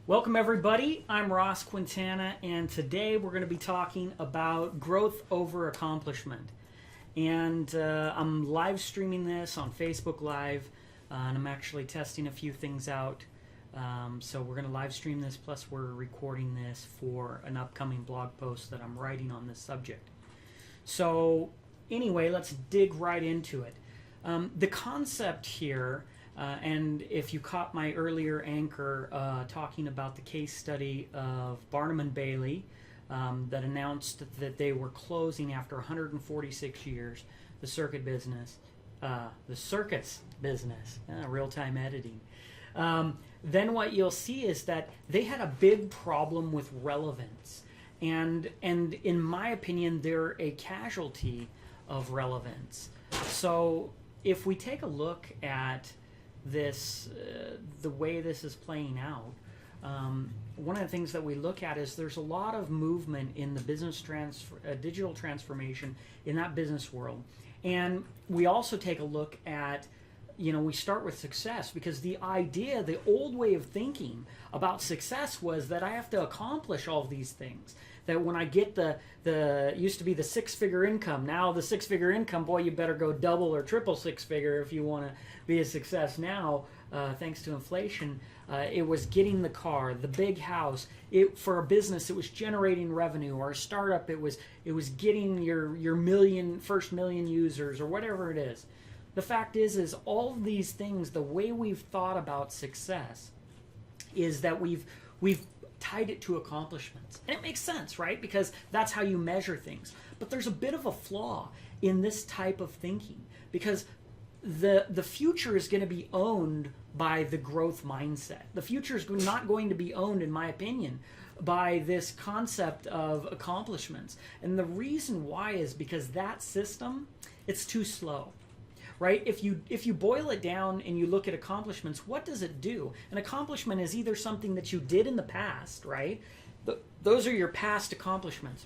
Welcome everybody, I'm Ross Quintana, and today we're going to be talking about growth over accomplishment. And I'm live streaming this on Facebook Live, and I'm actually testing a few things out. So we're going to live stream this, plus we're recording this for an upcoming blog post that I'm writing on this subject. So anyway, let's dig right into it. The concept here, and if you caught my earlier anchor talking about the case study of Barnum and Bailey that announced that they were closing after 146 years, the circuit business, the circus business, real-time editing. Then what you'll see is that they had a big problem with relevance. And in my opinion, they're a casualty of relevance. So if we take a look at this, the way this is playing out, one of the things that we look at is there's a lot of movement in the business digital transformation in that business world. And we also take a look at, we start with success, because the idea, the old way of thinking about success was that I have to accomplish all of these things. That when I get the used to be the six-figure income, now the six-figure income, boy, you better go double or triple six-figure if you want to be a success now, thanks to inflation. It was getting the car, the big house. For a business, it was generating revenue, or a startup, it was getting your first million users, or whatever it is. The fact is all of these things, the way we've thought about success is that we've tied it to accomplishments. And it makes sense, right? Because that's how you measure things. But there's a bit of a flaw in this type of thinking, because the future is going to be owned by the growth mindset. The future is not going to be owned, in my opinion, by this concept of accomplishments. And the reason why is because that system, it's too slow. Right? If you boil it down and you look at accomplishments, what does it do? An accomplishment is either something that you did in the past, right? Those are your past accomplishments.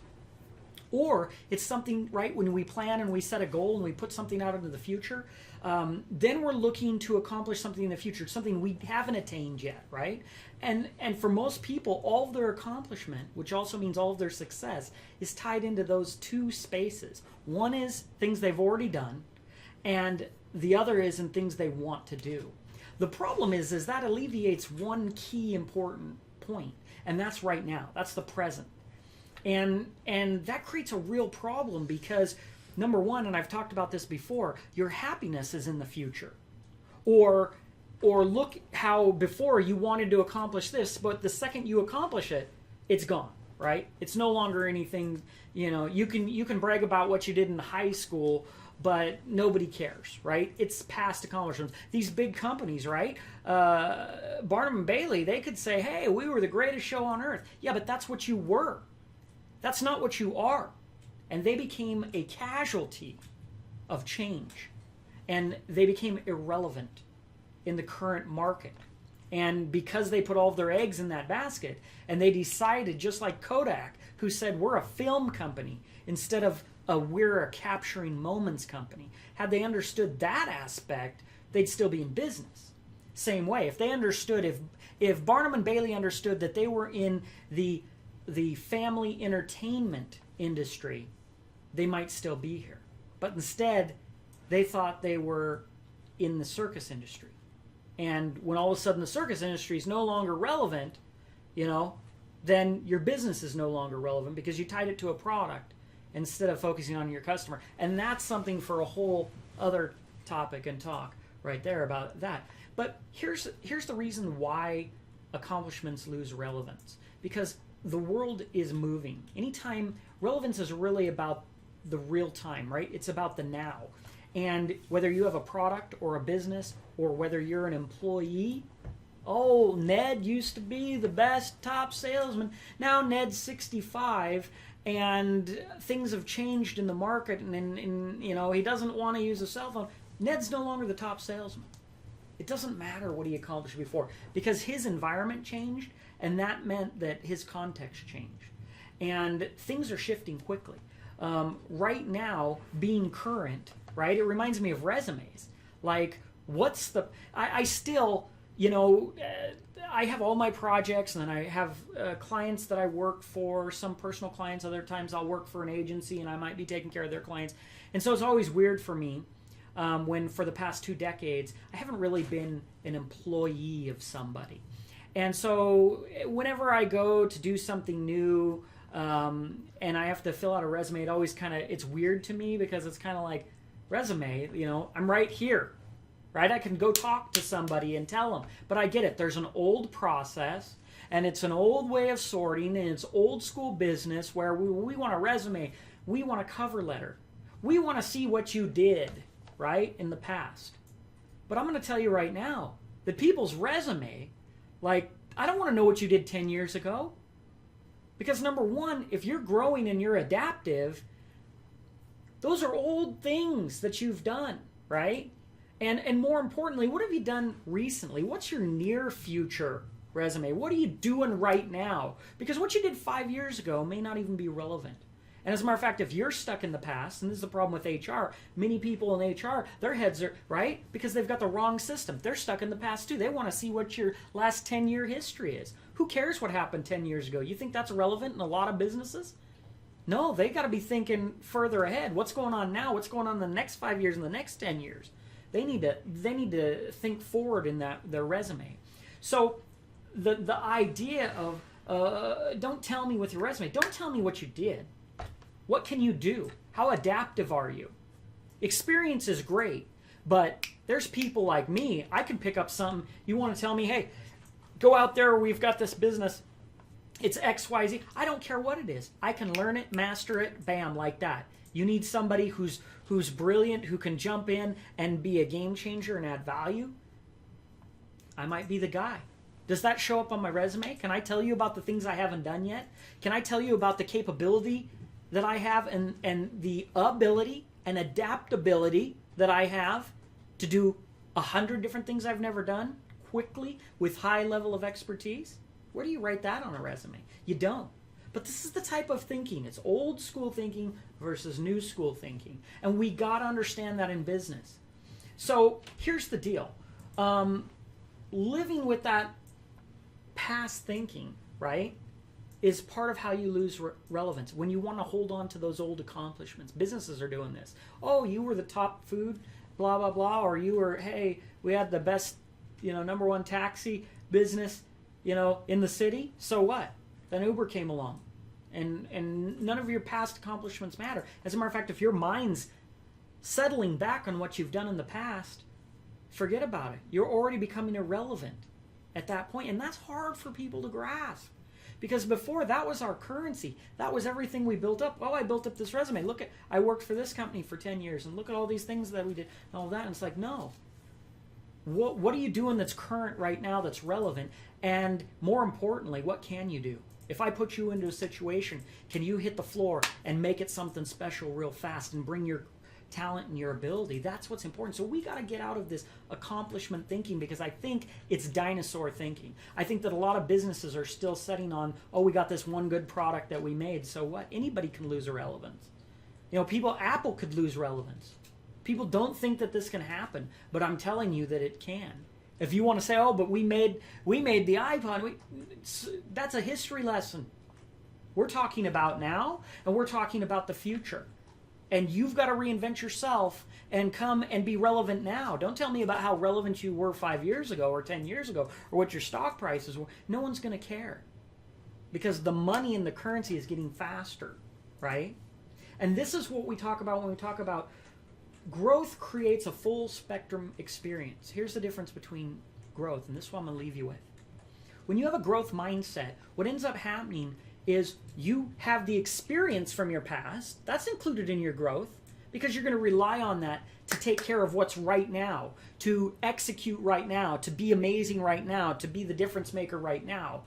Or it's something, right, when we plan and we set a goal and we put something out into the future, then we're looking to accomplish something in the future, something we haven't attained yet, right? And for most people, all of their accomplishment, which also means all of their success, is tied into those two spaces. One is things they've already done, and the other is in things they want to do. The problem is that alleviates one key important point, and that's right now. That's the present. And that creates a real problem because, number one, and I've talked about this before, your happiness is in the future. Or look how before you wanted to accomplish this, but the second you accomplish it, it's gone, right? It's no longer anything, you can brag about what you did in high school, but nobody cares, right? It's past accomplishments. These big companies, right? Barnum and Bailey, they could say, hey, we were the greatest show on earth. Yeah, but that's what you were. That's not what you are. And they became a casualty of change. And they became irrelevant in the current market. And because they put all of their eggs in that basket, and they decided, just like Kodak, who said, we're a film company, instead of we're a capturing moments company. Had they understood that aspect, they'd still be in business. Same way, if they understood, if Barnum and Bailey understood that they were in the family entertainment industry, they might still be here. But instead, they thought they were in the circus industry. And when all of a sudden the circus industry is no longer relevant, then your business is no longer relevant because you tied it to a product instead of focusing on your customer. And that's something for a whole other topic and talk right there about that. But here's the reason why accomplishments lose relevance. Because the world is moving. Anytime, relevance is really about the real time, right? It's about the now. And whether you have a product or a business, or whether you're an employee, oh, Ned used to be the best top salesman. Now Ned's 65, and things have changed in the market, and he doesn't want to use a cell phone. Ned's no longer the top salesman. It doesn't matter what he accomplished before, because his environment changed, and that meant that his context changed. And things are shifting quickly. Right now, being current, right? It reminds me of resumes. Like, I still I have all my projects, and then I have clients that I work for, some personal clients. Other times I'll work for an agency and I might be taking care of their clients. And so it's always weird for me when for the past 2 decades, I haven't really been an employee of somebody. And so whenever I go to do something new and I have to fill out a resume, it's weird to me because it's kind of like, resume, I'm right here. Right? I can go talk to somebody and tell them. But I get it. There's an old process, and it's an old way of sorting, and it's old school business where we want a resume. We want a cover letter. We want to see what you did, right, in the past. But I'm going to tell you right now that people's resume, I don't want to know what you did 10 years ago. Because number one, if you're growing and you're adaptive, those are old things that you've done, right? And more importantly, what have you done recently? What's your near future resume? What are you doing right now? Because what you did 5 years ago may not even be relevant. And as a matter of fact, if you're stuck in the past, and this is the problem with HR, many people in HR, their heads are, right? Because they've got the wrong system. They're stuck in the past too. They want to see what your last 10-year history is. Who cares what happened 10 years ago? You think that's relevant in a lot of businesses? No, they got to be thinking further ahead. What's going on now? What's going on in the next 5 years and the next 10 years? They need to think forward in their resume. So the idea of don't tell me with your resume. Don't tell me what you did. What can you do? How adaptive are you? Experience is great, but there's people like me. I can pick up something. You want to tell me, hey, go out there. We've got this business. It's XYZ. I don't care what it is. I can learn it, master it, bam, like that. You need somebody who's brilliant, who can jump in and be a game changer and add value. I might be the guy. Does that show up on my resume? Can I tell you about the things I haven't done yet? Can I tell you about the capability that I have and the ability and adaptability that I have to do 100 different things I've never done quickly with high level of expertise? Where do you write that on a resume? You don't. But this is the type of thinking. It's old school thinking versus new school thinking. And we got to understand that in business. So here's the deal. Living with that past thinking, right, is part of how you lose relevance. When you want to hold on to those old accomplishments. Businesses are doing this. Oh, you were the top food, blah, blah, blah. Or you were, hey, we had the best, number one taxi business, in the city. So what? Then Uber came along, and none of your past accomplishments matter. As a matter of fact, if your mind's settling back on what you've done in the past, forget about it. You're already becoming irrelevant at that point, and that's hard for people to grasp. Because before, that was our currency. That was everything we built up. Oh, I built up this resume. Look, I worked for this company for 10 years, and look at all these things that we did, and all that. And it's like, no. What are you doing that's current right now that's relevant? And more importantly, what can you do? If I put you into a situation, can you hit the floor and make it something special real fast and bring your talent and your ability? That's what's important. So we got to get out of this accomplishment thinking, because I think it's dinosaur thinking. I think that a lot of businesses are still setting on, oh, we got this one good product that we made. So what? Anybody can lose relevance. Apple could lose relevance. People don't think that this can happen, but I'm telling you that it can. If you want to say, oh, but we made the iPod, that's a history lesson. We're talking about now, and we're talking about the future. And you've got to reinvent yourself and come and be relevant now. Don't tell me about how relevant you were 5 years ago or 10 years ago or what your stock prices were. No one's going to care, because the money and the currency is getting faster, right? And this is what we talk about when we talk about growth creates a full spectrum experience. Here's the difference between growth, and this is what I'm going to leave you with. When you have a growth mindset, what ends up happening is you have the experience from your past. That's included in your growth, because you're going to rely on that to take care of what's right now, to execute right now, to be amazing right now, to be the difference maker right now.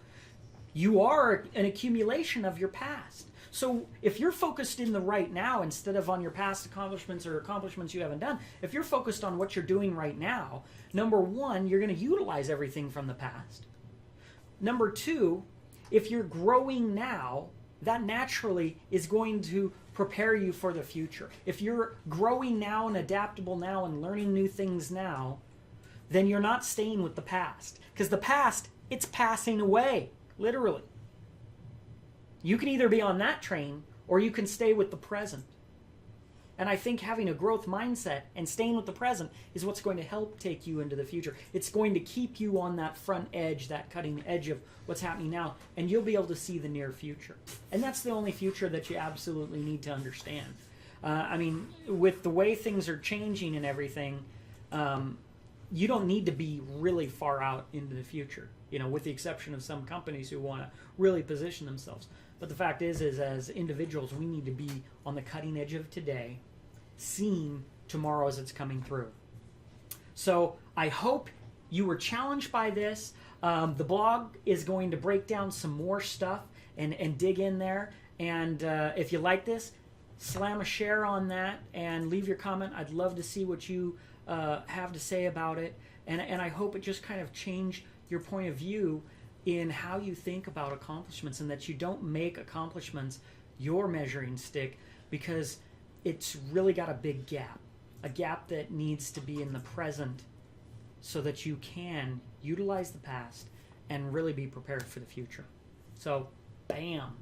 You are an accumulation of your past. So if you're focused in the right now instead of on your past accomplishments or accomplishments you haven't done, if you're focused on what you're doing right now, number one, you're going to utilize everything from the past. Number two, if you're growing now, that naturally is going to prepare you for the future. If you're growing now and adaptable now and learning new things now, then you're not staying with the past. Because the past, it's passing away, literally. You can either be on that train or you can stay with the present. And I think having a growth mindset and staying with the present is what's going to help take you into the future. It's going to keep you on that front edge, that cutting edge of what's happening now, and you'll be able to see the near future. And that's the only future that you absolutely need to understand. I mean, with the way things are changing and everything, you don't need to be really far out into the future, with the exception of some companies who want to really position themselves. But the fact is as individuals, we need to be on the cutting edge of today, seeing tomorrow as it's coming through. So I hope you were challenged by this. The blog is going to break down some more stuff and dig in there. And if you like this, slam a share on that and leave your comment. I'd love to see what you have to say about it. And I hope it just kind of changed your point of view in how you think about accomplishments, and that you don't make accomplishments your measuring stick, because it's really got a big gap, a gap that needs to be in the present so that you can utilize the past and really be prepared for the future. So, bam.